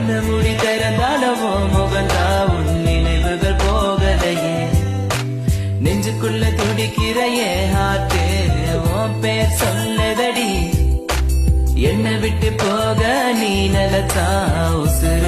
கண்ண மூடி திறந்தாலவோ முகந்தா உன் நினைவுகள் போகலையே நெஞ்சுக்குள்ள துடிக்கிறையே ஹார்ட்டே உன் பேர் சொல்லதடி என்ன விட்டு போக நீ நிலத்தா உசுர